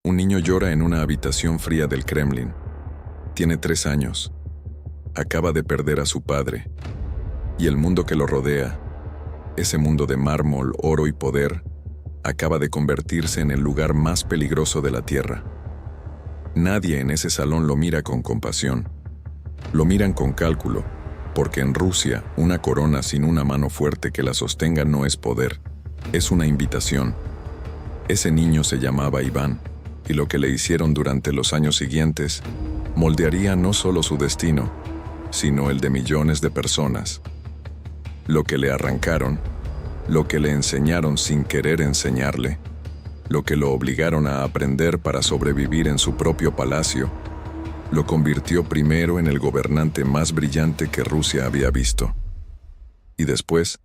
Un niño llora en una habitación fría del Kremlin. Tiene 3 años. Acaba de perder a su padre. Y el mundo que lo rodea, ese mundo de mármol, oro y poder, acaba de convertirse en el lugar más peligroso de la Tierra. Nadie en ese salón lo mira con compasión. Lo miran con cálculo, porque en Rusia una corona sin una mano fuerte que la sostenga no es poder, es una invitación. Ese niño se llamaba Iván, y lo que le hicieron durante los años siguientes moldearía no solo su destino, sino el de millones de personas. Lo que le arrancaron, lo que le enseñaron sin querer enseñarle, lo que lo obligaron a aprender para sobrevivir en su propio palacio, lo convirtió primero en el gobernante más brillante que Rusia había visto. Y después,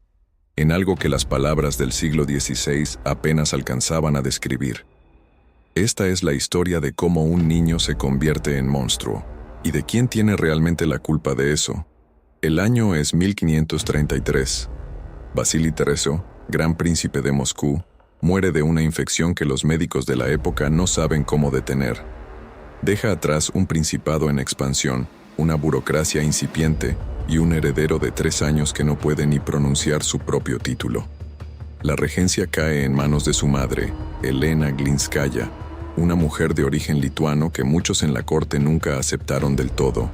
en algo que las palabras del siglo XVI apenas alcanzaban a describir. Esta es la historia de cómo un niño se convierte en monstruo. ¿Y de quién tiene realmente la culpa de eso? El año es 1533. Vasili Tereshov, gran príncipe de Moscú, muere de una infección que los médicos de la época no saben cómo detener. Deja atrás un principado en expansión, una burocracia incipiente y un heredero de 3 años que no puede ni pronunciar su propio título. La regencia cae en manos de su madre, Elena Glinskaya, una mujer de origen lituano que muchos en la corte nunca aceptaron del todo.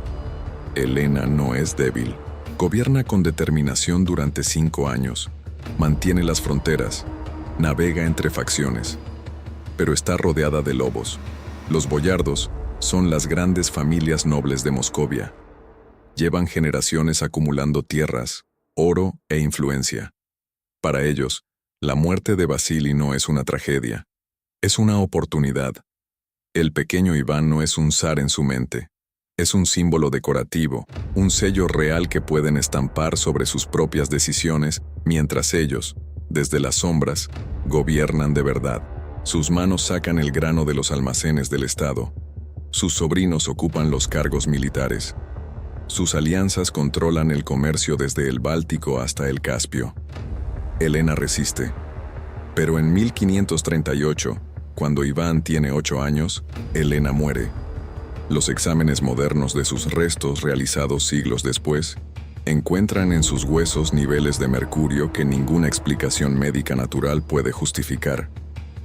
Elena no es débil. Gobierna con determinación durante 5 años. Mantiene las fronteras. Navega entre facciones. Pero está rodeada de lobos. Los boyardos son las grandes familias nobles de Moscovia. Llevan generaciones acumulando tierras, oro e influencia. Para ellos, la muerte de Vasili no es una tragedia. Es una oportunidad. El pequeño Iván no es un zar en su mente. Es un símbolo decorativo, un sello real que pueden estampar sobre sus propias decisiones mientras ellos, desde las sombras, gobiernan de verdad. Sus manos sacan el grano de los almacenes del Estado. Sus sobrinos ocupan los cargos militares. Sus alianzas controlan el comercio desde el Báltico hasta el Caspio. Elena resiste. Pero en 1538, cuando Iván tiene 8 años, Elena muere. Los exámenes modernos de sus restos realizados siglos después encuentran en sus huesos niveles de mercurio que ninguna explicación médica natural puede justificar.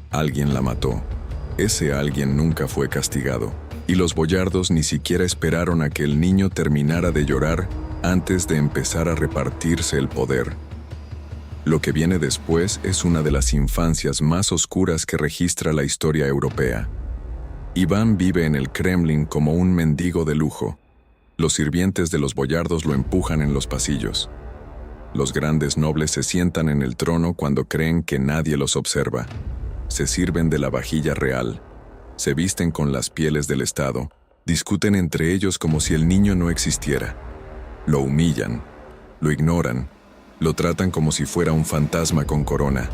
Alguien la mató. Ese alguien nunca fue castigado, y los boyardos ni siquiera esperaron a que el niño terminara de llorar antes de empezar a repartirse el poder. Lo que viene después es una de las infancias más oscuras que registra la historia europea. Iván vive en el Kremlin como un mendigo de lujo. Los sirvientes de los boyardos lo empujan en los pasillos. Los grandes nobles se sientan en el trono cuando creen que nadie los observa. Se sirven de la vajilla real. Se visten con las pieles del Estado. Discuten entre ellos como si el niño no existiera. Lo humillan. Lo ignoran. Lo tratan como si fuera un fantasma con corona.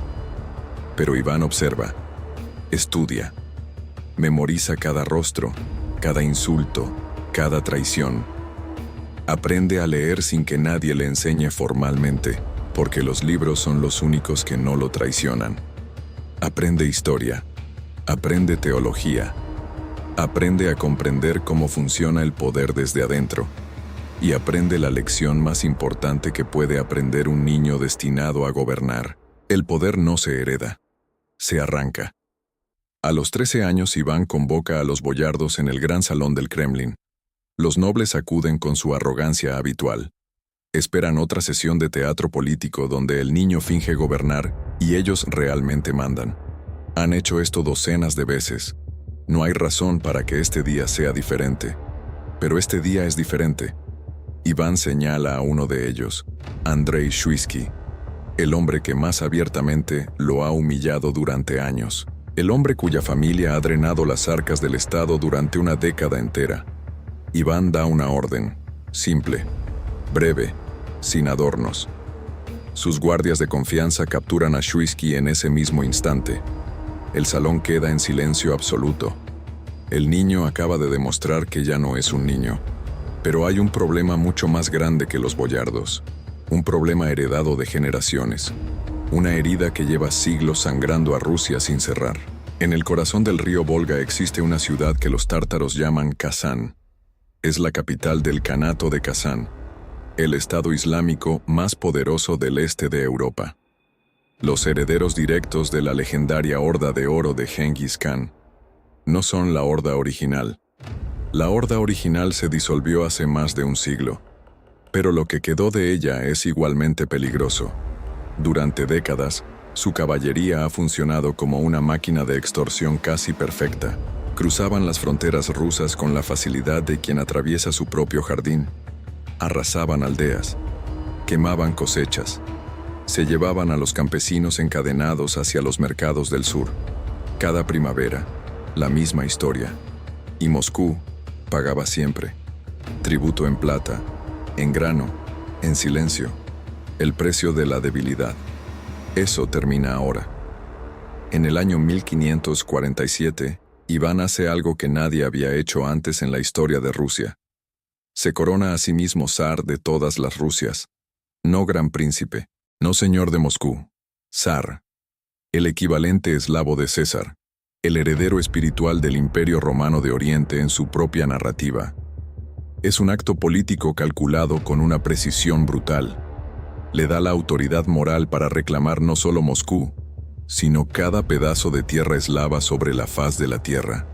Pero Iván observa. Estudia. Memoriza cada rostro, cada insulto, cada traición. Aprende a leer sin que nadie le enseñe formalmente, porque los libros son los únicos que no lo traicionan. Aprende historia. Aprende teología. Aprende a comprender cómo funciona el poder desde adentro. Y aprende la lección más importante que puede aprender un niño destinado a gobernar. El poder no se hereda, se arranca. A los 13 años Iván convoca a los boyardos en el gran salón del Kremlin. Los nobles acuden con su arrogancia habitual. Esperan otra sesión de teatro político donde el niño finge gobernar y ellos realmente mandan. Han hecho esto docenas de veces. No hay razón para que este día sea diferente. Pero este día es diferente. Iván señala a uno de ellos, Andrei Shuisky, el hombre que más abiertamente lo ha humillado durante años. El hombre cuya familia ha drenado las arcas del Estado durante una década entera. Iván da una orden, simple, breve, sin adornos. Sus guardias de confianza capturan a Shuisky en ese mismo instante. El salón queda en silencio absoluto. El niño acaba de demostrar que ya no es un niño. Pero hay un problema mucho más grande que los boyardos. Un problema heredado de generaciones. Una herida que lleva siglos sangrando a Rusia sin cerrar. En el corazón del río Volga existe una ciudad que los tártaros llaman Kazán. Es la capital del Kanato de Kazán, el estado islámico más poderoso del este de Europa. Los herederos directos de la legendaria Horda de Oro de Genghis Khan no son la Horda original. La Horda original se disolvió hace más de un siglo, pero lo que quedó de ella es igualmente peligroso. Durante décadas, su caballería ha funcionado como una máquina de extorsión casi perfecta. Cruzaban las fronteras rusas con la facilidad de quien atraviesa su propio jardín. Arrasaban aldeas, quemaban cosechas, se llevaban a los campesinos encadenados hacia los mercados del sur. Cada primavera, la misma historia. Y Moscú pagaba siempre. Tributo en plata, en grano, en silencio. El precio de la debilidad. Eso termina ahora. En el año 1547, Iván hace algo que nadie había hecho antes en la historia de Rusia. Se corona a sí mismo zar de todas las Rusias. No gran príncipe, no señor de Moscú. Zar. El equivalente eslavo de César. El heredero espiritual del Imperio Romano de Oriente en su propia narrativa. Es un acto político calculado con una precisión brutal. Le da la autoridad moral para reclamar no solo Moscú, sino cada pedazo de tierra eslava sobre la faz de la tierra.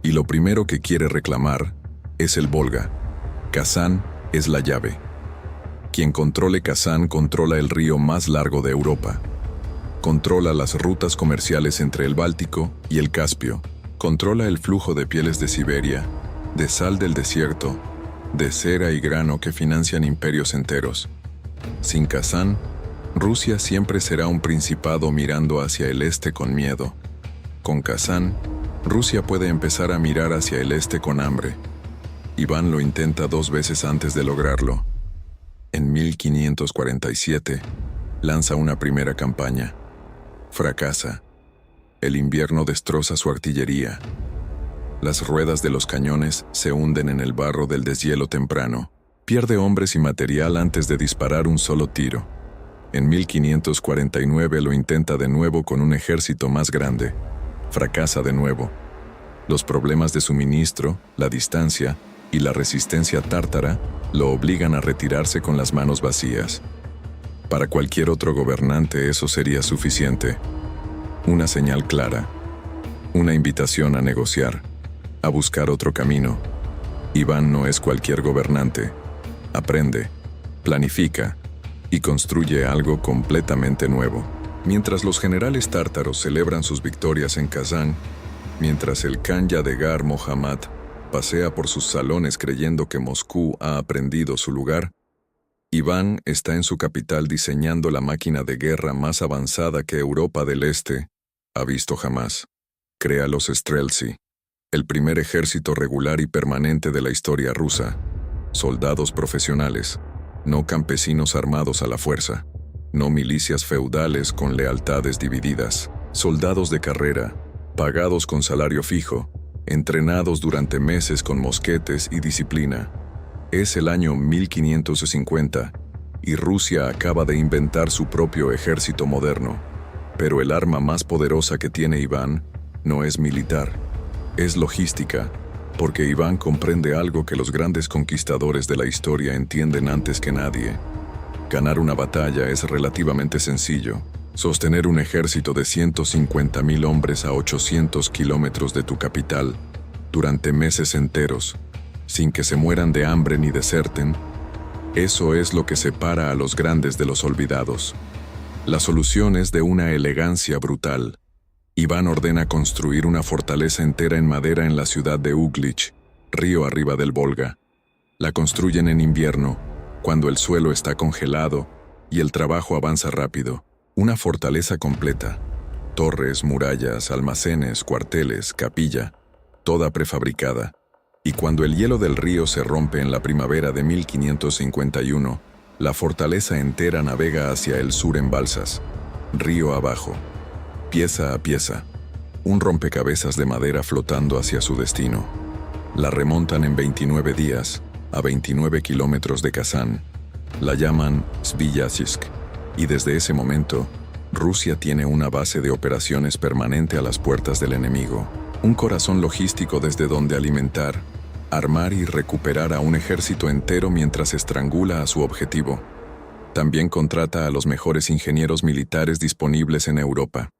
Y lo primero que quiere reclamar es el Volga. Kazán es la llave. Quien controle Kazán controla el río más largo de Europa. Controla las rutas comerciales entre el Báltico y el Caspio. Controla el flujo de pieles de Siberia, de sal del desierto, de cera y grano que financian imperios enteros. Sin Kazán, Rusia siempre será un principado mirando hacia el este con miedo. Con Kazán, Rusia puede empezar a mirar hacia el este con hambre. Iván lo intenta 2 veces antes de lograrlo. En 1547, lanza una primera campaña. Fracasa. El invierno destroza su artillería. Las ruedas de los cañones se hunden en el barro del deshielo temprano. Pierde hombres y material antes de disparar un solo tiro. En 1549 lo intenta de nuevo con un ejército más grande. Fracasa de nuevo. Los problemas de suministro, la distancia y la resistencia tártara lo obligan a retirarse con las manos vacías. Para cualquier otro gobernante eso sería suficiente. Una señal clara. Una invitación a negociar, a buscar otro camino. Iván no es cualquier gobernante. Aprende, planifica y construye algo completamente nuevo. Mientras los generales tártaros celebran sus victorias en Kazán, mientras el Khan Yadegar Mohammad pasea por sus salones creyendo que Moscú ha aprendido su lugar, Iván está en su capital diseñando la máquina de guerra más avanzada que Europa del Este ha visto jamás. Crea los Streltsy, el primer ejército regular y permanente de la historia rusa. Soldados profesionales, no campesinos armados a la fuerza, no milicias feudales con lealtades divididas, soldados de carrera, pagados con salario fijo, entrenados durante meses con mosquetes y disciplina. Es el año 1550 y Rusia acaba de inventar su propio ejército moderno, pero el arma más poderosa que tiene Iván no es militar, es logística, porque Iván comprende algo que los grandes conquistadores de la historia entienden antes que nadie. Ganar una batalla es relativamente sencillo. Sostener un ejército de 150,000 hombres a 800 kilómetros de tu capital durante meses enteros, sin que se mueran de hambre ni deserten, eso es lo que separa a los grandes de los olvidados. La solución es de una elegancia brutal. Iván ordena construir una fortaleza entera en madera en la ciudad de Uglich, río arriba del Volga. La construyen en invierno, cuando el suelo está congelado y el trabajo avanza rápido. Una fortaleza completa. Torres, murallas, almacenes, cuarteles, capilla, toda prefabricada. Y cuando el hielo del río se rompe en la primavera de 1551, la fortaleza entera navega hacia el sur en balsas, río abajo. Pieza a pieza, un rompecabezas de madera flotando hacia su destino. La remontan en 29 días, a 29 kilómetros de Kazán. La llaman Sviyatsisk, y desde ese momento, Rusia tiene una base de operaciones permanente a las puertas del enemigo, un corazón logístico desde donde alimentar, armar y recuperar a un ejército entero mientras estrangula a su objetivo. También contrata a los mejores ingenieros militares disponibles en Europa,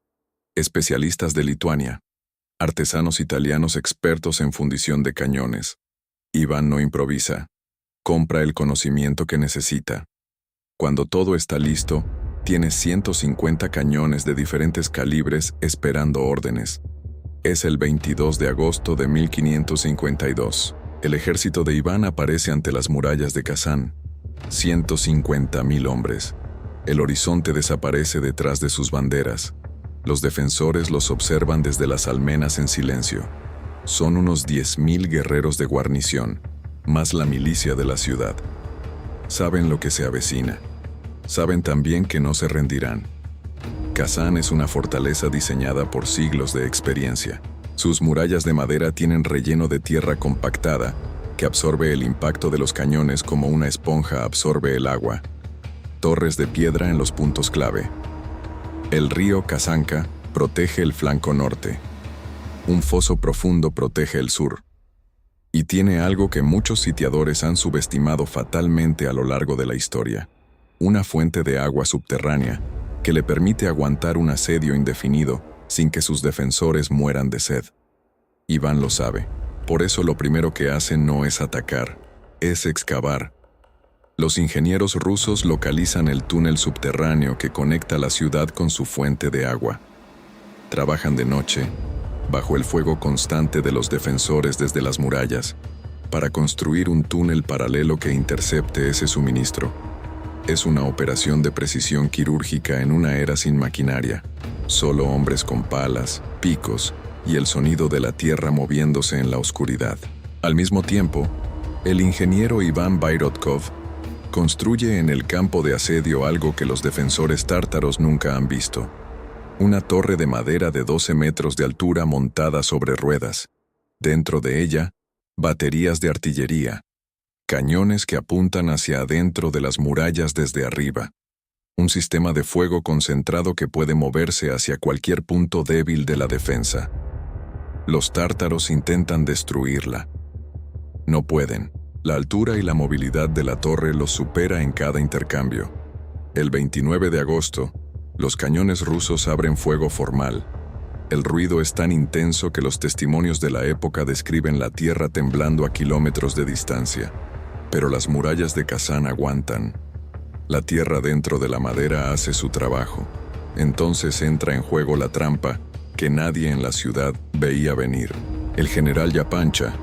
especialistas de Lituania, artesanos italianos expertos en fundición de cañones. Iván no improvisa, compra el conocimiento que necesita. Cuando todo está listo, tiene 150 cañones de diferentes calibres esperando órdenes. Es el 22 de agosto de 1552. El ejército de Iván aparece ante las murallas de Kazán. 150.000 hombres. El horizonte desaparece detrás de sus banderas. Los defensores los observan desde las almenas en silencio. Son unos 10.000 guerreros de guarnición, más la milicia de la ciudad. Saben lo que se avecina. Saben también que no se rendirán. Kazán es una fortaleza diseñada por siglos de experiencia. Sus murallas de madera tienen relleno de tierra compactada que absorbe el impacto de los cañones como una esponja absorbe el agua. Torres de piedra en los puntos clave. El río Kazanka protege el flanco norte. Un foso profundo protege el sur. Y tiene algo que muchos sitiadores han subestimado fatalmente a lo largo de la historia: una fuente de agua subterránea que le permite aguantar un asedio indefinido sin que sus defensores mueran de sed. Iván lo sabe, por eso lo primero que hace no es atacar, es excavar. Los ingenieros rusos localizan el túnel subterráneo que conecta la ciudad con su fuente de agua. Trabajan de noche, bajo el fuego constante de los defensores desde las murallas, para construir un túnel paralelo que intercepte ese suministro. Es una operación de precisión quirúrgica en una era sin maquinaria, solo hombres con palas, picos y el sonido de la tierra moviéndose en la oscuridad. Al mismo tiempo, el ingeniero Iván Bayrotkov construye en el campo de asedio algo que los defensores tártaros nunca han visto: una torre de madera de 12 metros de altura montada sobre ruedas. Dentro de ella, baterías de artillería, cañones que apuntan hacia adentro de las murallas desde arriba. Un sistema de fuego concentrado que puede moverse hacia cualquier punto débil de la defensa. Los tártaros intentan destruirla. No pueden. La altura y la movilidad de la torre los supera en cada intercambio. El 29 de agosto, los cañones rusos abren fuego formal. El ruido es tan intenso que los testimonios de la época describen la tierra temblando a kilómetros de distancia. Pero las murallas de Kazán aguantan. La tierra dentro de la madera hace su trabajo. Entonces entra en juego la trampa que nadie en la ciudad veía venir. El general Yapancha,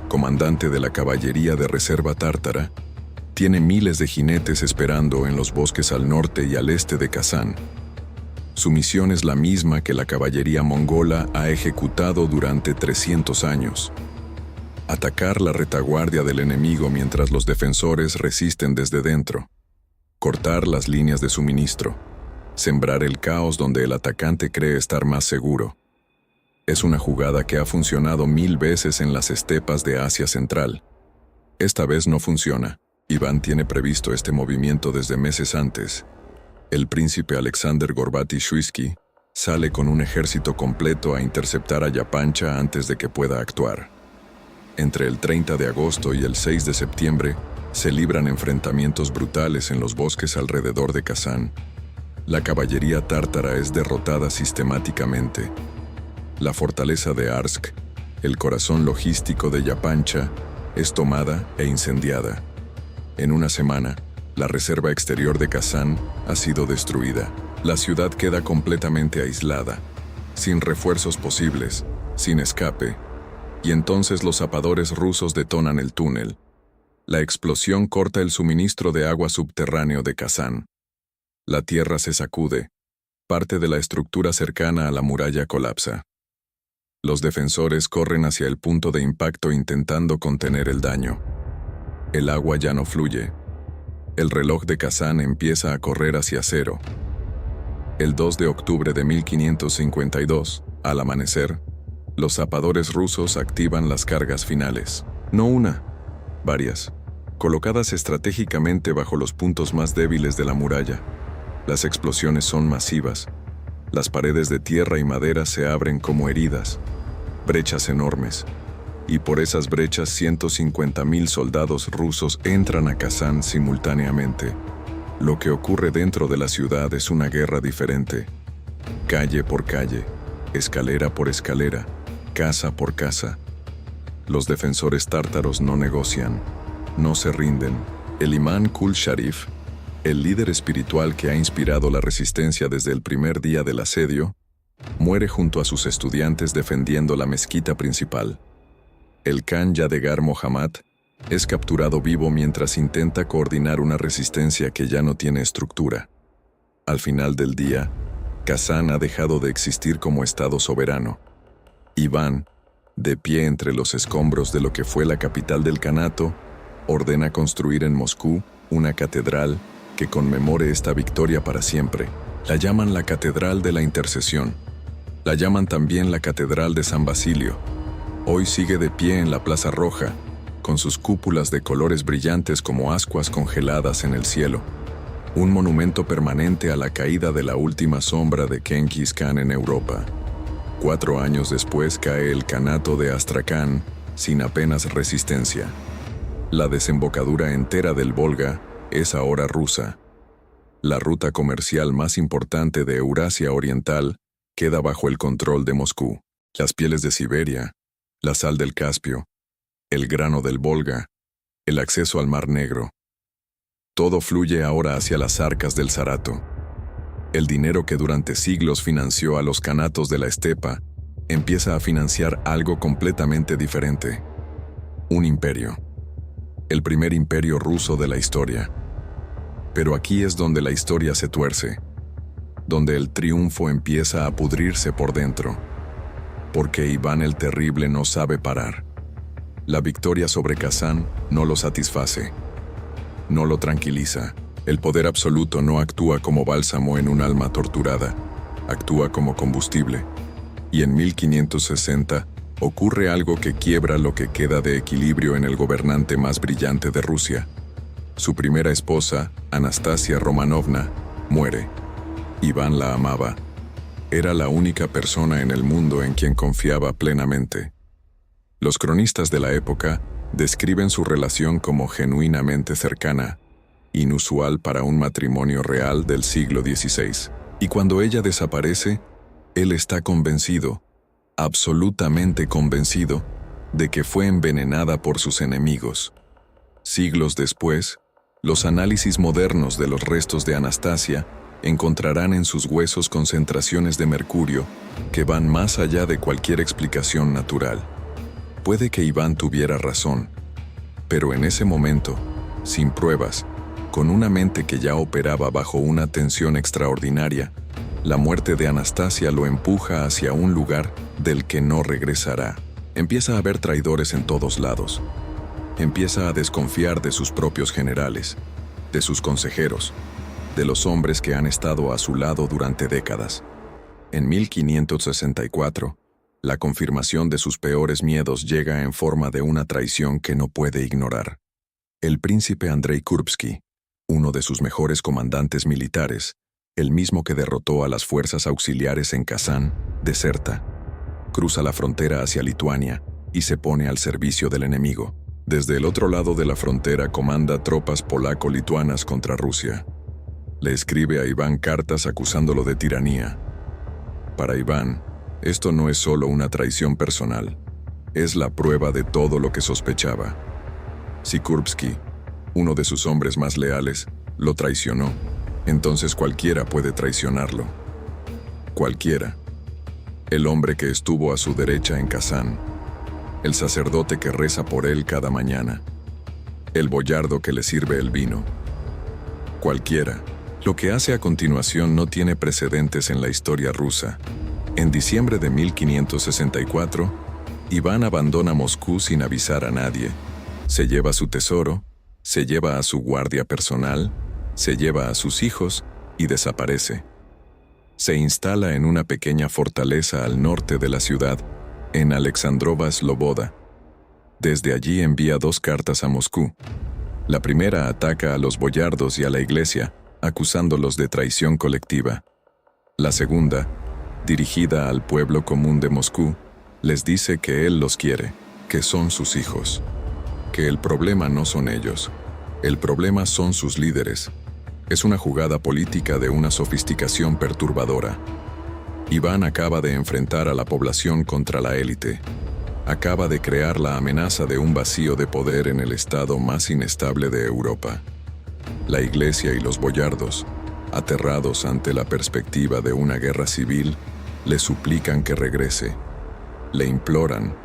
comandante de la caballería de reserva tártara, tiene miles de jinetes esperando en los bosques al norte y al este de Kazán. Su misión es la misma que la caballería mongola ha ejecutado durante 300 años. Atacar la retaguardia del enemigo mientras los defensores resisten desde dentro. Cortar las líneas de suministro. Sembrar el caos donde el atacante cree estar más seguro. Es una jugada que ha funcionado 1000 veces en las estepas de Asia Central. Esta vez no funciona. Iván tiene previsto este movimiento desde meses antes. El príncipe Alexander Gorbaty-Shuisky sale con un ejército completo a interceptar a Yapancha antes de que pueda actuar. Entre el 30 de agosto y el 6 de septiembre se libran enfrentamientos brutales en los bosques alrededor de Kazán. La caballería tártara es derrotada sistemáticamente. La fortaleza de Arsk, el corazón logístico de Yapancha, es tomada e incendiada. En una semana, la reserva exterior de Kazán ha sido destruida. La ciudad queda completamente aislada, sin refuerzos posibles, sin escape. Y entonces los zapadores rusos detonan el túnel. La explosión corta el suministro de agua subterráneo de Kazán. La tierra se sacude. Parte de la estructura cercana a la muralla colapsa. Los defensores corren hacia el punto de impacto intentando contener el daño. El agua ya no fluye. El reloj de Kazán empieza a correr hacia cero. El 2 de octubre de 1552, al amanecer, los zapadores rusos activan las cargas finales. No una, varias, colocadas estratégicamente bajo los puntos más débiles de la muralla. Las explosiones son masivas, Las paredes de tierra y madera se abren como heridas, brechas enormes, y por esas brechas 150.000 soldados rusos entran a Kazán simultáneamente. Lo que ocurre dentro de la ciudad es una guerra diferente, calle por calle, escalera por escalera, casa por casa. Los defensores tártaros no negocian, no se rinden. El imán Kul Sharif, el líder espiritual que ha inspirado la resistencia desde el primer día del asedio, muere junto a sus estudiantes defendiendo la mezquita principal. El Khan Yadegar Mohammad es capturado vivo mientras intenta coordinar una resistencia que ya no tiene estructura. Al final del día, Kazán ha dejado de existir como estado soberano. Iván, de pie entre los escombros de lo que fue la capital del Kanato, ordena construir en Moscú una catedral que conmemore esta victoria para siempre. La llaman la Catedral de la Intercesión. La llaman también la Catedral de San Basilio. Hoy sigue de pie en la Plaza Roja, con sus cúpulas de colores brillantes como ascuas congeladas en el cielo. Un monumento permanente a la caída de la última sombra de Genghis Khan en Europa. 4 años después cae el Kanato de Astracán, sin apenas resistencia. La desembocadura entera del Volga es ahora rusa. La ruta comercial más importante de Eurasia Oriental queda bajo el control de Moscú. Las pieles de Siberia, la sal del Caspio, el grano del Volga, el acceso al Mar Negro. Todo fluye ahora hacia las arcas del Sarato. El dinero que durante siglos financió a los kanatos de la estepa empieza a financiar algo completamente diferente. Un imperio. El primer imperio ruso de la historia. Pero aquí es donde la historia se tuerce, donde el triunfo empieza a pudrirse por dentro, porque Iván el Terrible no sabe parar. La victoria sobre Kazán no lo satisface, no lo tranquiliza. El poder absoluto no actúa como bálsamo en un alma torturada, actúa como combustible. Y en 1560 ocurre algo que quiebra lo que queda de equilibrio en el gobernante más brillante de Rusia. Su primera esposa, Anastasia Romanovna, muere. Iván la amaba. Era la única persona en el mundo en quien confiaba plenamente. Los cronistas de la época describen su relación como genuinamente cercana, inusual para un matrimonio real del siglo XVI. Y cuando ella desaparece, él está convencido, absolutamente convencido, de que fue envenenada por sus enemigos. Siglos después, los análisis modernos de los restos de Anastasia encontrarán en sus huesos concentraciones de mercurio que van más allá de cualquier explicación natural. Puede que Iván tuviera razón, pero en ese momento, sin pruebas, con una mente que ya operaba bajo una tensión extraordinaria, la muerte de Anastasia lo empuja hacia un lugar del que no regresará. Empieza a haber traidores en todos lados. Empieza a desconfiar de sus propios generales, de sus consejeros, de los hombres que han estado a su lado durante décadas. En 1564, la confirmación de sus peores miedos llega en forma de una traición que no puede ignorar. El príncipe Andrei Kurbsky, uno de sus mejores comandantes militares, el mismo que derrotó a las fuerzas auxiliares en Kazán, deserta, cruza la frontera hacia Lituania y se pone al servicio del enemigo. Desde el otro lado de la frontera comanda tropas polaco-lituanas contra Rusia. Le escribe a Iván cartas acusándolo de tiranía. Para Iván, esto no es solo una traición personal, es la prueba de todo lo que sospechaba. Si Kurbsky, uno de sus hombres más leales, lo traicionó, entonces cualquiera puede traicionarlo. Cualquiera. El hombre que estuvo a su derecha en Kazán, el sacerdote que reza por él cada mañana, el boyardo que le sirve el vino. Cualquiera. Lo que hace a continuación no tiene precedentes en la historia rusa. En diciembre de 1564, Iván abandona Moscú sin avisar a nadie. Se lleva su tesoro, se lleva a su guardia personal, se lleva a sus hijos y desaparece. Se instala en una pequeña fortaleza al norte de la ciudad, en Alexandrova Sloboda. Desde allí envía 2 cartas a Moscú. La primera ataca a los boyardos y a la iglesia, acusándolos de traición colectiva. La segunda, dirigida al pueblo común de Moscú, les dice que él los quiere, que son sus hijos, que el problema no son ellos, el problema son sus líderes. Es una jugada política de una sofisticación perturbadora. Iván acaba de enfrentar a la población contra la élite. Acaba de crear la amenaza de un vacío de poder en el estado más inestable de Europa. La Iglesia y los boyardos, aterrados ante la perspectiva de una guerra civil, le suplican que regrese. Le imploran,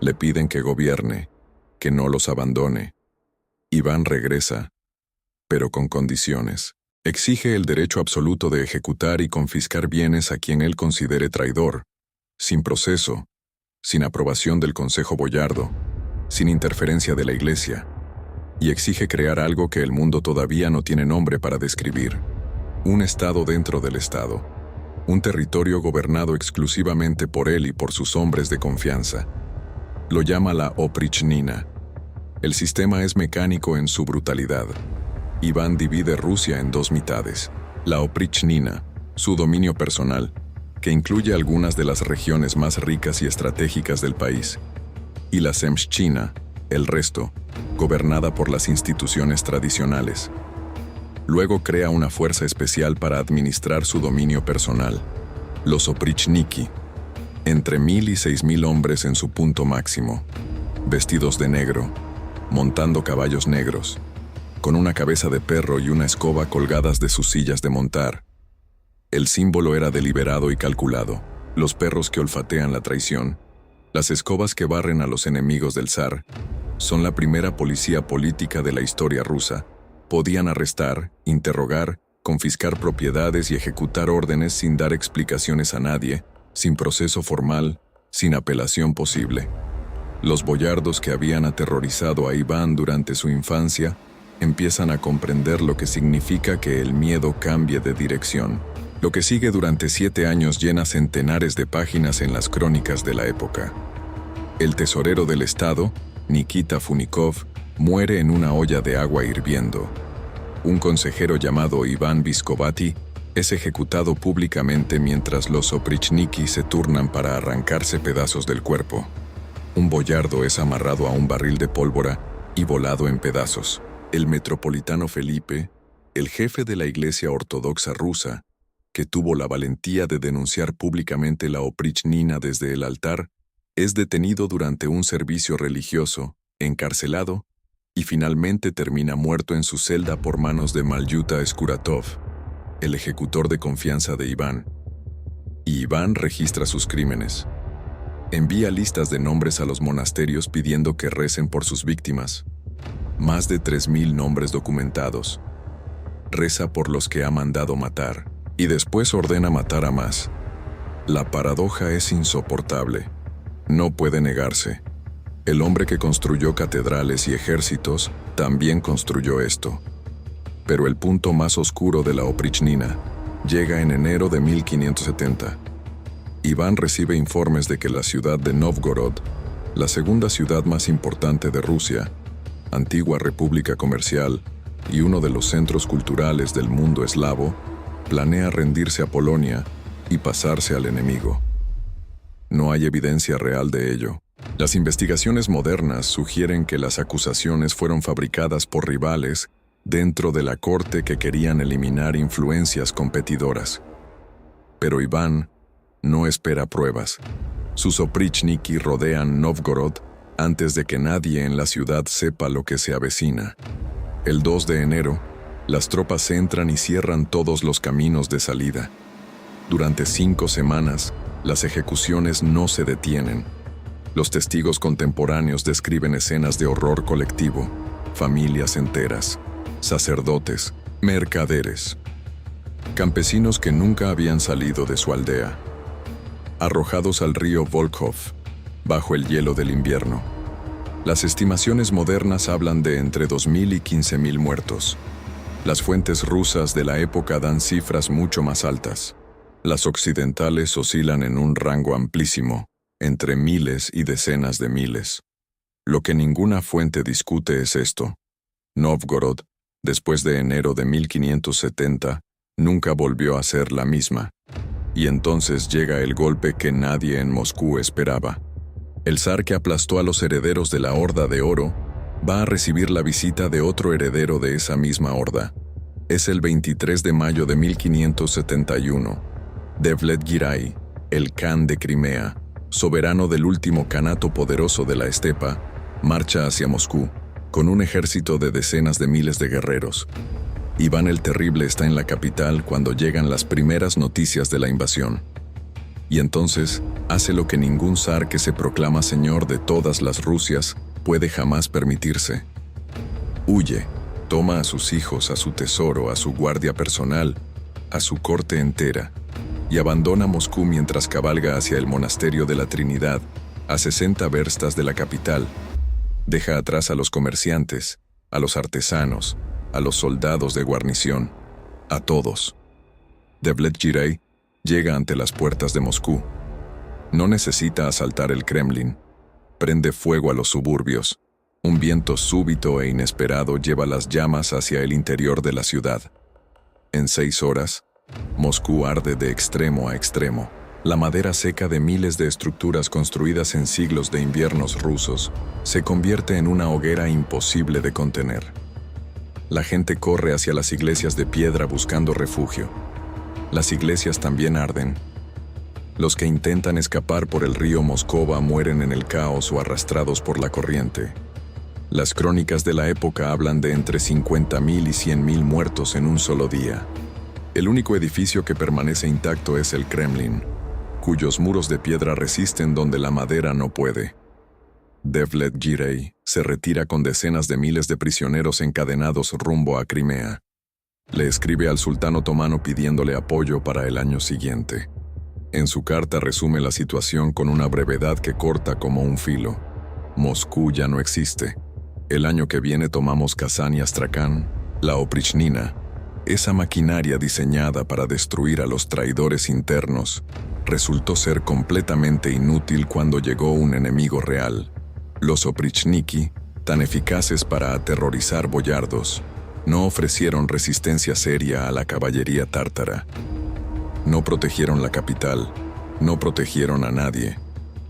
le piden que gobierne, que no los abandone. Iván regresa, pero con condiciones. Exige el derecho absoluto de ejecutar y confiscar bienes a quien él considere traidor, sin proceso, sin aprobación del Consejo Boyardo, sin interferencia de la Iglesia, y exige crear algo que el mundo todavía no tiene nombre para describir: un Estado dentro del Estado, un territorio gobernado exclusivamente por él y por sus hombres de confianza. Lo llama la Oprichnina. El sistema es mecánico en su brutalidad. Iván divide Rusia en dos mitades: la Oprichnina, su dominio personal, que incluye algunas de las regiones más ricas y estratégicas del país, y la Zemshchina, el resto, gobernada por las instituciones tradicionales. Luego crea una fuerza especial para administrar su dominio personal, los Oprichniki, entre 1,000 y 6,000 hombres en su punto máximo, vestidos de negro, montando caballos negros, con una cabeza de perro y una escoba colgadas de sus sillas de montar. El símbolo era deliberado y calculado: los perros que olfatean la traición, las escobas que barren a los enemigos del zar. Son la primera policía política de la historia rusa. Podían arrestar, interrogar, confiscar propiedades y ejecutar órdenes sin dar explicaciones a nadie, sin proceso formal, sin apelación posible. Los boyardos que habían aterrorizado a Iván durante su infancia empiezan a comprender lo que significa que el miedo cambie de dirección. Lo que sigue durante 7 años llena centenares de páginas en las crónicas de la época. El tesorero del Estado, Nikita Funikov, muere en una olla de agua hirviendo. Un consejero llamado Iván Viskovati es ejecutado públicamente mientras los Oprichniki se turnan para arrancarse pedazos del cuerpo. Un boyardo es amarrado a un barril de pólvora y volado en pedazos. El metropolitano Felipe, el jefe de la Iglesia Ortodoxa rusa, que tuvo la valentía de denunciar públicamente la Oprichnina desde el altar, es detenido durante un servicio religioso, encarcelado, y finalmente termina muerto en su celda por manos de Malyuta Skuratov, el ejecutor de confianza de Iván. Y Iván registra sus crímenes. Envía listas de nombres a los monasterios pidiendo que recen por sus víctimas. Más de 3,000 nombres documentados. Reza por los que ha mandado matar, y después ordena matar a más. La paradoja es insoportable. No puede negarse. El hombre que construyó catedrales y ejércitos también construyó esto. Pero el punto más oscuro de la Oprichnina llega en enero de 1570. Iván recibe informes de que la ciudad de Novgorod, la segunda ciudad más importante de Rusia, antigua república comercial y uno de los centros culturales del mundo eslavo, planea rendirse a Polonia y pasarse al enemigo. No hay evidencia real de ello. Las investigaciones modernas sugieren que las acusaciones fueron fabricadas por rivales dentro de la corte que querían eliminar influencias competidoras. Pero Iván no espera pruebas. Sus Oprichniki rodean Novgorod antes de que nadie en la ciudad sepa lo que se avecina. El 2 de enero, las tropas entran y cierran todos los caminos de salida. Durante 5 semanas, las ejecuciones no se detienen. Los testigos contemporáneos describen escenas de horror colectivo: familias enteras, sacerdotes, mercaderes, campesinos que nunca habían salido de su aldea, arrojados al río Volkhov, bajo el hielo del invierno. Las estimaciones modernas hablan de entre 2,000 y 15,000 muertos. Las fuentes rusas de la época dan cifras mucho más altas. Las occidentales oscilan en un rango amplísimo, entre miles y decenas de miles. Lo que ninguna fuente discute es esto: Novgorod, después de enero de 1570, nunca volvió a ser la misma. Y entonces llega el golpe que nadie en Moscú esperaba. El zar que aplastó a los herederos de la Horda de Oro va a recibir la visita de otro heredero de esa misma horda. Es el 23 de mayo de 1571. Devlet-Giray, el Khan de Crimea, soberano del último kanato poderoso de la estepa, marcha hacia Moscú, con un ejército de decenas de miles de guerreros. Iván el Terrible está en la capital cuando llegan las primeras noticias de la invasión. Y entonces hace lo que ningún zar que se proclama señor de todas las Rusias puede jamás permitirse. Huye, toma a sus hijos, a su tesoro, a su guardia personal, a su corte entera, y abandona Moscú mientras cabalga hacia el monasterio de la Trinidad, a 60 verstas de la capital. Deja atrás a los comerciantes, a los artesanos, a los soldados de guarnición, a todos. Devlet-Giray llega ante las puertas de Moscú. No necesita asaltar el Kremlin. Prende fuego a los suburbios. Un viento súbito e inesperado lleva las llamas hacia el interior de la ciudad. En 6 horas, Moscú arde de extremo a extremo. La madera seca de miles de estructuras construidas en siglos de inviernos rusos se convierte en una hoguera imposible de contener. La gente corre hacia las iglesias de piedra buscando refugio. Las iglesias también arden. Los que intentan escapar por el río Moscova mueren en el caos o arrastrados por la corriente. Las crónicas de la época hablan de entre 50.000 y 100.000 muertos en un solo día. El único edificio que permanece intacto es el Kremlin, cuyos muros de piedra resisten donde la madera no puede. Devlet-Giray se retira con decenas de miles de prisioneros encadenados rumbo a Crimea. Le escribe al sultán otomano pidiéndole apoyo para el año siguiente. En su carta resume la situación con una brevedad que corta como un filo. Moscú ya no existe. El año que viene tomamos Kazán y Astracán, la Oprichnina. Esa maquinaria diseñada para destruir a los traidores internos resultó ser completamente inútil cuando llegó un enemigo real. Los oprichniki, tan eficaces para aterrorizar boyardos, no ofrecieron resistencia seria a la caballería tártara. No protegieron la capital, no protegieron a nadie,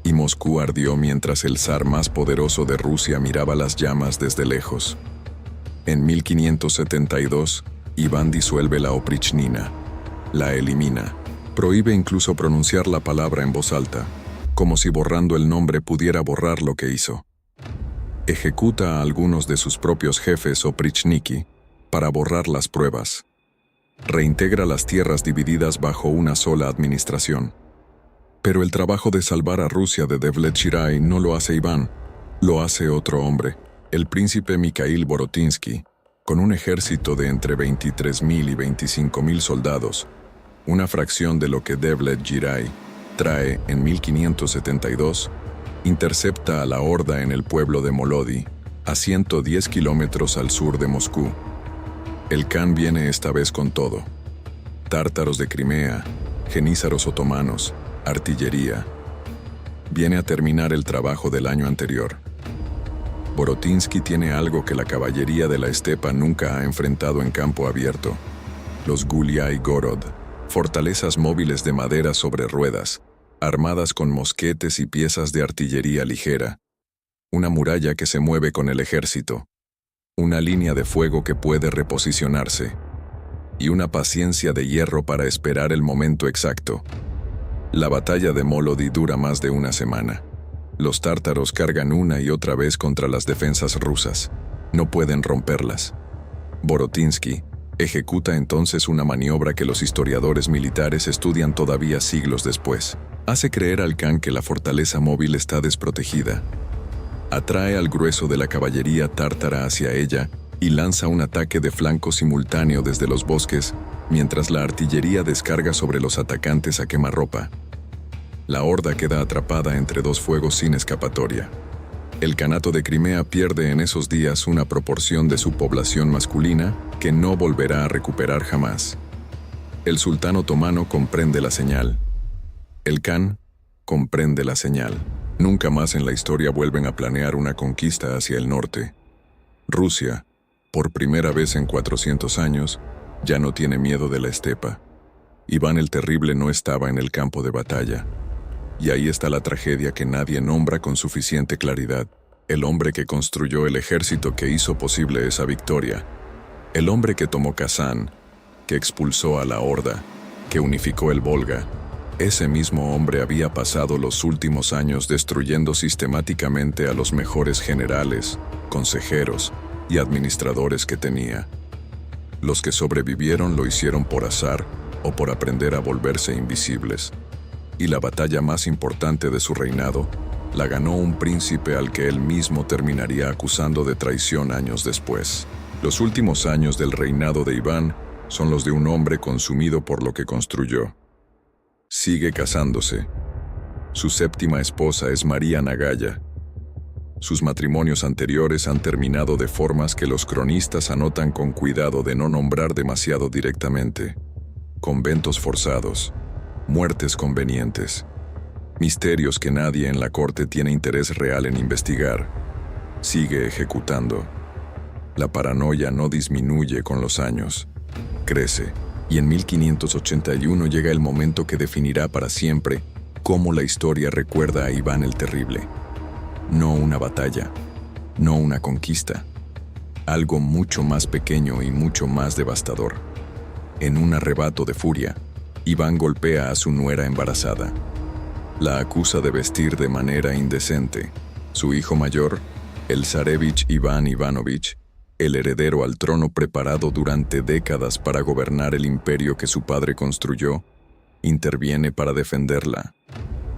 y Moscú ardió mientras el zar más poderoso de Rusia miraba las llamas desde lejos. En 1572, Iván disuelve la Oprichnina, la elimina, prohíbe incluso pronunciar la palabra en voz alta, como si borrando el nombre pudiera borrar lo que hizo. Ejecuta a algunos de sus propios jefes oprichniki para borrar las pruebas. Reintegra las tierras divididas bajo una sola administración. Pero el trabajo de salvar a Rusia de Devlet-Giray no lo hace Iván, lo hace otro hombre, el príncipe Mikhail Borotinsky, con un ejército de entre 23.000 y 25.000 soldados, una fracción de lo que Devlet-Giray trae en 1572, intercepta a la horda en el pueblo de Molody, a 110 kilómetros al sur de Moscú. El Khan viene esta vez con todo: tártaros de Crimea, genízaros otomanos, artillería. Viene a terminar el trabajo del año anterior. Borotinsky tiene algo que la caballería de la estepa nunca ha enfrentado en campo abierto: los Guliai Gorod, fortalezas móviles de madera sobre ruedas, armadas con mosquetes y piezas de artillería ligera, una muralla que se mueve con el ejército, una línea de fuego que puede reposicionarse, y una paciencia de hierro para esperar el momento exacto. La batalla de Molody dura más de una semana. Los tártaros cargan una y otra vez contra las defensas rusas. No pueden romperlas. Borotinsky ejecuta entonces una maniobra que los historiadores militares estudian todavía siglos después. Hace creer al Khan que la fortaleza móvil está desprotegida. Atrae al grueso de la caballería tártara hacia ella y lanza un ataque de flanco simultáneo desde los bosques, mientras la artillería descarga sobre los atacantes a quemarropa. La horda queda atrapada entre dos fuegos sin escapatoria. El Kanato de Crimea pierde en esos días una proporción de su población masculina que no volverá a recuperar jamás. El sultán otomano comprende la señal. El Khan comprende la señal. Nunca más en la historia vuelven a planear una conquista hacia el norte. Rusia, por primera vez en 400 años, Ya no tiene miedo de la estepa. Iván el Terrible no estaba en el campo de batalla. Y ahí está la tragedia que nadie nombra con suficiente claridad. El hombre que construyó el ejército que hizo posible esa victoria. El hombre que tomó Kazán, que expulsó a la Horda, que unificó el Volga. Ese mismo hombre había pasado los últimos años destruyendo sistemáticamente a los mejores generales, consejeros y administradores que tenía. Los que sobrevivieron lo hicieron por azar o por aprender a volverse invisibles. Y la batalla más importante de su reinado la ganó un príncipe al que él mismo terminaría acusando de traición años después. Los últimos años del reinado de Iván son los de un hombre consumido por lo que construyó. Sigue casándose. Su séptima esposa es María Nagaya. Sus matrimonios anteriores han terminado de formas que los cronistas anotan con cuidado de no nombrar demasiado directamente. Conventos forzados, muertes convenientes, misterios que nadie en la corte tiene interés real en investigar. Sigue ejecutando. La paranoia no disminuye con los años, crece, y en 1581 llega el momento que definirá para siempre cómo la historia recuerda a Iván el Terrible. No una batalla, no una conquista, algo mucho más pequeño y mucho más devastador. En un arrebato de furia, Iván golpea a su nuera embarazada. La acusa de vestir de manera indecente. Su hijo mayor, el zarevich Iván Ivanovich, el heredero al trono preparado durante décadas para gobernar el imperio que su padre construyó, interviene para defenderla.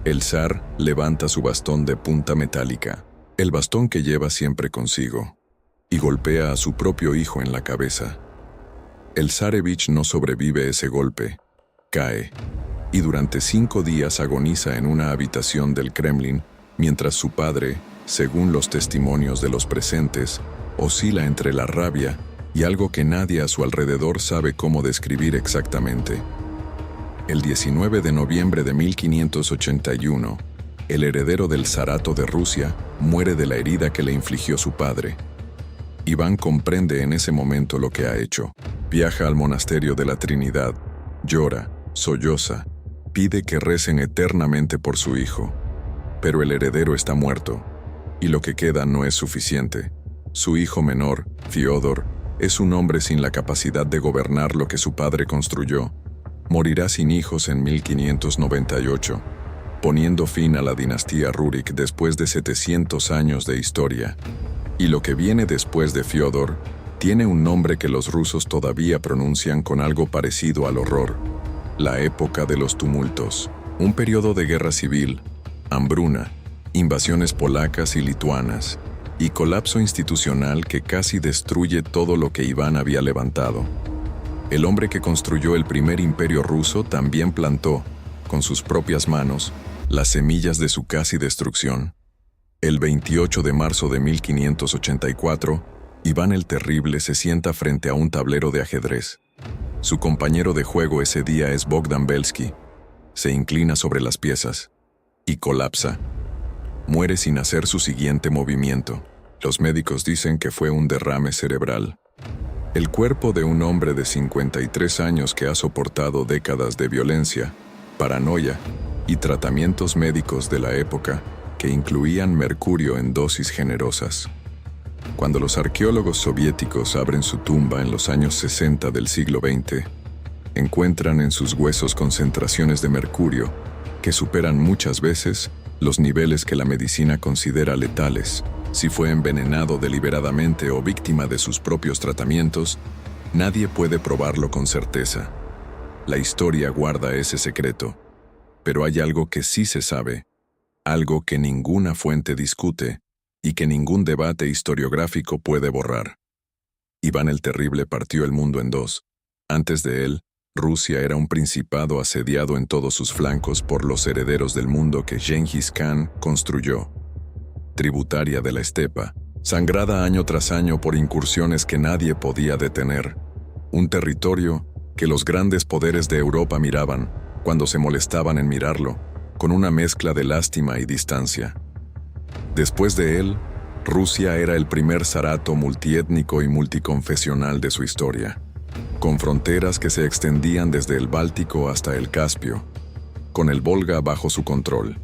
El zar levanta su bastón de punta metálica, el bastón que lleva siempre consigo, y golpea a su propio hijo en la cabeza. El zarevich no sobrevive ese golpe, cae, y durante 5 días agoniza en una habitación del Kremlin, mientras su padre, según los testimonios de los presentes, oscila entre la rabia y algo que nadie a su alrededor sabe cómo describir exactamente. El 19 de noviembre de 1581, el heredero del zarato de Rusia muere de la herida que le infligió su padre. Iván comprende en ese momento lo que ha hecho. Viaja al monasterio de la Trinidad, llora, solloza, pide que recen eternamente por su hijo. Pero el heredero está muerto, y lo que queda no es suficiente. Su hijo menor, Fiódor, es un hombre sin la capacidad de gobernar lo que su padre construyó. Morirá sin hijos en 1598, poniendo fin a la dinastía Rurik después de 700 años de historia. Y lo que viene después de Fiódor tiene un nombre que los rusos todavía pronuncian con algo parecido al horror: la época de los tumultos. Un periodo de guerra civil, hambruna, invasiones polacas y lituanas, y colapso institucional que casi destruye todo lo que Iván había levantado. El hombre que construyó el primer imperio ruso también plantó, con sus propias manos, las semillas de su casi destrucción. El 28 de marzo de 1584, Iván el Terrible se sienta frente a un tablero de ajedrez. Su compañero de juego ese día es Bogdan Belsky. Se inclina sobre las piezas y colapsa. Muere sin hacer su siguiente movimiento. Los médicos dicen que fue un derrame cerebral. El cuerpo de un hombre de 53 años que ha soportado décadas de violencia, paranoia y tratamientos médicos de la época que incluían mercurio en dosis generosas. Cuando los arqueólogos soviéticos abren su tumba en los años 60 del siglo XX, encuentran en sus huesos concentraciones de mercurio que superan muchas veces los niveles que la medicina considera letales. Si fue envenenado deliberadamente o víctima de sus propios tratamientos, nadie puede probarlo con certeza. La historia guarda ese secreto, pero hay algo que sí se sabe, algo que ninguna fuente discute y que ningún debate historiográfico puede borrar. Iván el Terrible partió el mundo en dos. Antes de él, Rusia era un principado asediado en todos sus flancos por los herederos del mundo que Gengis Khan construyó. Tributaria de la estepa, sangrada año tras año por incursiones que nadie podía detener. Un territorio que los grandes poderes de Europa miraban, cuando se molestaban en mirarlo, con una mezcla de lástima y distancia. Después de él, Rusia era el primer zarato multiétnico y multiconfesional de su historia. con fronteras que se extendían desde el Báltico hasta el Caspio, con el Volga bajo su control,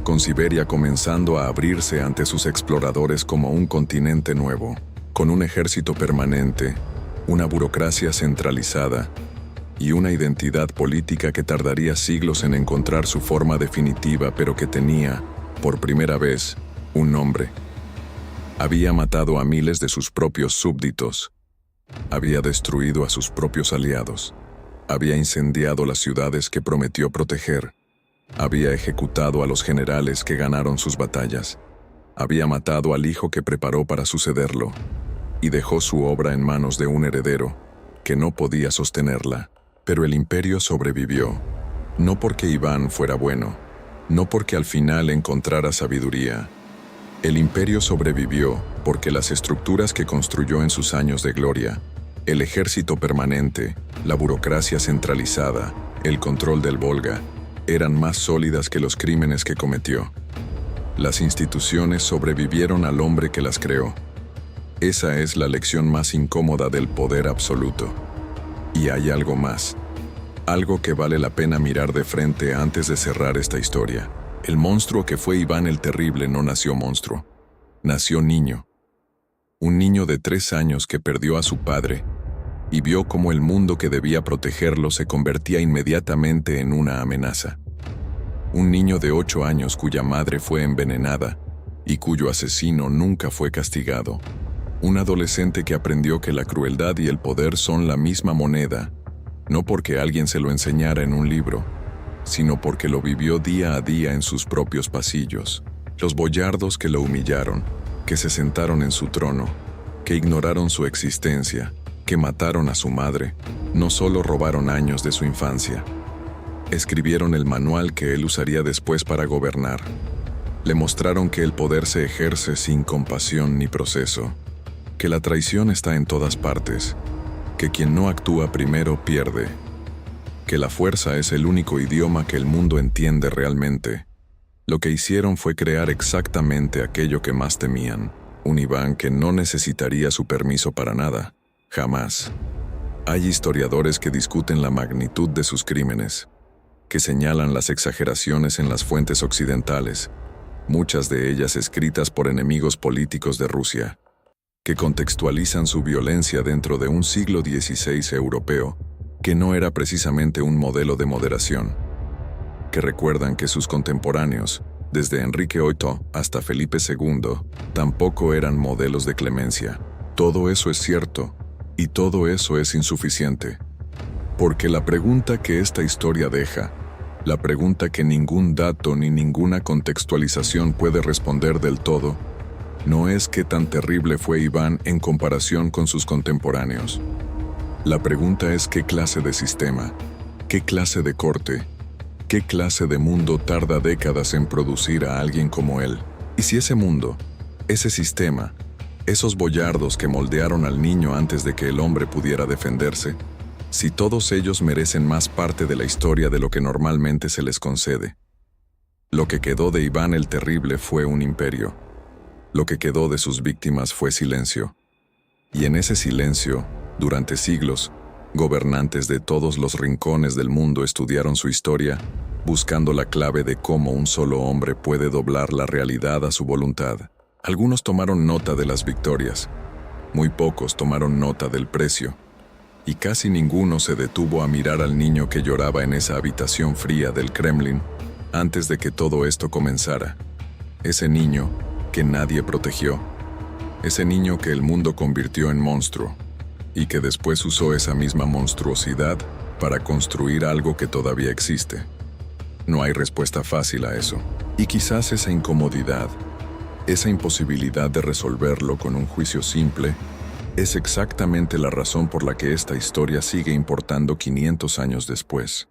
con Siberia comenzando a abrirse ante sus exploradores como un continente nuevo, con un ejército permanente, una burocracia centralizada y una identidad política que tardaría siglos en encontrar su forma definitiva, pero que tenía, por primera vez, un nombre. Había matado a miles de sus propios súbditos, había destruido a sus propios aliados, había incendiado las ciudades que prometió proteger, había ejecutado a los generales que ganaron sus batallas, había matado al hijo que preparó para sucederlo, y dejó su obra en manos de un heredero que no podía sostenerla. Pero el imperio sobrevivió, no porque Iván fuera bueno, no porque al final encontrara sabiduría. El imperio sobrevivió porque las estructuras que construyó en sus años de gloria, el ejército permanente, la burocracia centralizada, el control del Volga, eran más sólidas que los crímenes que cometió. Las instituciones sobrevivieron al hombre que las creó. Esa es la lección más incómoda del poder absoluto. Y hay algo más, algo que vale la pena mirar de frente antes de cerrar esta historia. El monstruo que fue Iván el Terrible no nació monstruo, nació niño. Un niño de 3 años que perdió a su padre y vio cómo el mundo que debía protegerlo se convertía inmediatamente en una amenaza. Un niño de 8 años cuya madre fue envenenada y cuyo asesino nunca fue castigado. Un adolescente que aprendió que la crueldad y el poder son la misma moneda, no porque alguien se lo enseñara en un libro, sino porque lo vivió día a día en sus propios pasillos. Los boyardos que lo humillaron, que se sentaron en su trono, que ignoraron su existencia, que mataron a su madre, no solo robaron años de su infancia, escribieron el manual que él usaría después para gobernar. Le mostraron que el poder se ejerce sin compasión ni proceso, que la traición está en todas partes, que quien no actúa primero pierde, que la fuerza es el único idioma que el mundo entiende realmente. Lo que hicieron fue crear exactamente aquello que más temían, un Iván que no necesitaría su permiso para nada, jamás. Hay historiadores que discuten la magnitud de sus crímenes, que señalan las exageraciones en las fuentes occidentales, muchas de ellas escritas por enemigos políticos de Rusia, que contextualizan su violencia dentro de un siglo XVI europeo, que no era precisamente un modelo de moderación, que recuerdan que sus contemporáneos, desde Enrique VIII hasta Felipe II, tampoco eran modelos de clemencia. Todo eso es cierto, y todo eso es insuficiente. Porque la pregunta que esta historia deja, la pregunta que ningún dato ni ninguna contextualización puede responder del todo, no es qué tan terrible fue Iván en comparación con sus contemporáneos. La pregunta es qué clase de sistema, qué clase de corte, qué clase de mundo tarda décadas en producir a alguien como él. Y si ese mundo, ese sistema, esos boyardos que moldearon al niño antes de que el hombre pudiera defenderse, si todos ellos merecen más parte de la historia de lo que normalmente se les concede. Lo que quedó de Iván el Terrible fue un imperio. Lo que quedó de sus víctimas fue silencio. Y en ese silencio, durante siglos, gobernantes de todos los rincones del mundo estudiaron su historia, buscando la clave de cómo un solo hombre puede doblar la realidad a su voluntad. Algunos tomaron nota de las victorias, muy pocos tomaron nota del precio, y casi ninguno se detuvo a mirar al niño que lloraba en esa habitación fría del Kremlin antes de que todo esto comenzara. Ese niño que nadie protegió, ese niño que el mundo convirtió en monstruo, y que después usó esa misma monstruosidad para construir algo que todavía existe. No hay respuesta fácil a eso, y quizás esa incomodidad, esa imposibilidad de resolverlo con un juicio simple, es exactamente la razón por la que esta historia sigue importando 500 años después.